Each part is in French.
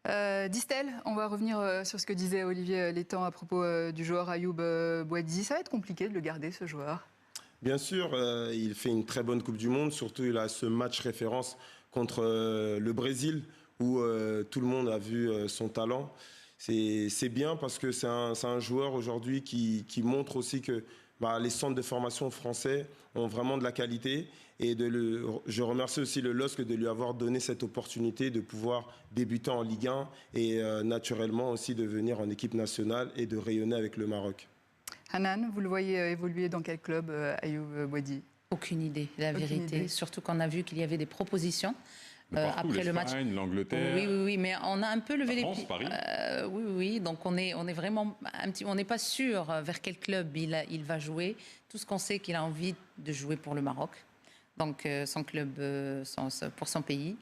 Distel, on va revenir sur ce que disait Olivier Létang à propos du joueur Ayoub Boadi. Ça va être compliqué de le garder, ce joueur. Bien sûr, il fait une très bonne Coupe du Monde. Surtout, il a ce match référence contre le Brésil où tout le monde a vu son talent. C'est bien parce que c'est un joueur aujourd'hui qui montre aussi que les centres de formation français ont vraiment de la qualité. Et je remercie aussi le LOSC de lui avoir donné cette opportunité de pouvoir débuter en Ligue 1 et naturellement aussi de venir en équipe nationale et de rayonner avec le Maroc. Hanan, vous le voyez évoluer dans quel club, Ayoub Boadi? Aucune idée, la vérité. Surtout qu'on a vu qu'il y avait des propositions. Après le match, l'Angleterre. Oui, mais on a un peu levé les pieds. Paris. Oui. Donc on est vraiment on n'est pas sûr vers quel club il va jouer. Tout ce qu'on sait, qu'il a envie de jouer pour le Maroc, donc son club, pour son pays.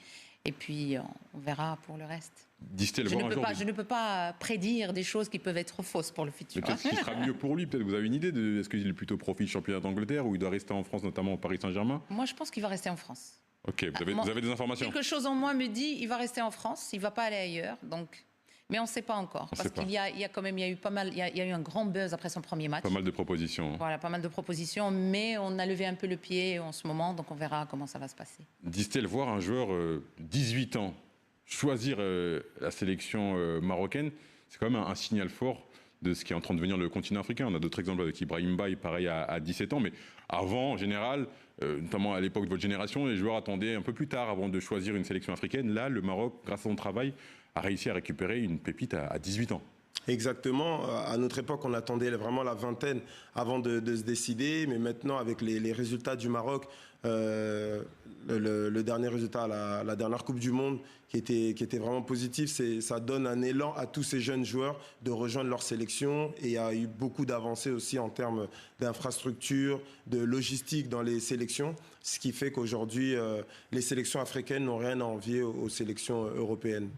Et puis on verra pour le reste. Je ne peux pas prédire des choses qui peuvent être fausses pour le futur. Peut-être qu'il sera mieux pour lui. Peut-être vous avez une idée de est-ce qu'il est plutôt profil championnat d'Angleterre ou il doit rester en France, notamment au Paris Saint-Germain? Moi, je pense qu'il va rester en France. Ok, vous avez des informations? Quelque chose en moi me dit il va rester en France, il ne va pas aller ailleurs. Donc... Mais on ne sait pas encore. Parce qu'il y a quand même, il y a eu pas mal, il y a eu un grand buzz après son premier match. Pas mal de propositions. Voilà, pas mal de propositions, mais on a levé un peu le pied en ce moment, donc on verra comment ça va se passer. Disent-elles voir un joueur 18 ans choisir la sélection marocaine, c'est quand même un signal fort de ce qui est en train de devenir le continent africain. On a d'autres exemples avec Ibrahim Baye, pareil à 17 ans, mais avant, en général, notamment à l'époque de votre génération, les joueurs attendaient un peu plus tard avant de choisir une sélection africaine. Là, le Maroc, grâce à son travail, a réussi à récupérer une pépite à 18 ans. Exactement. À notre époque, on attendait vraiment la vingtaine avant de se décider. Mais maintenant, avec les résultats du Maroc, le dernier résultat, la dernière Coupe du Monde, qui était vraiment positif, ça donne un élan à tous ces jeunes joueurs de rejoindre leur sélection. Et il y a eu beaucoup d'avancées aussi en termes d'infrastructures, de logistique dans les sélections. Ce qui fait qu'aujourd'hui, les sélections africaines n'ont rien à envier aux sélections européennes.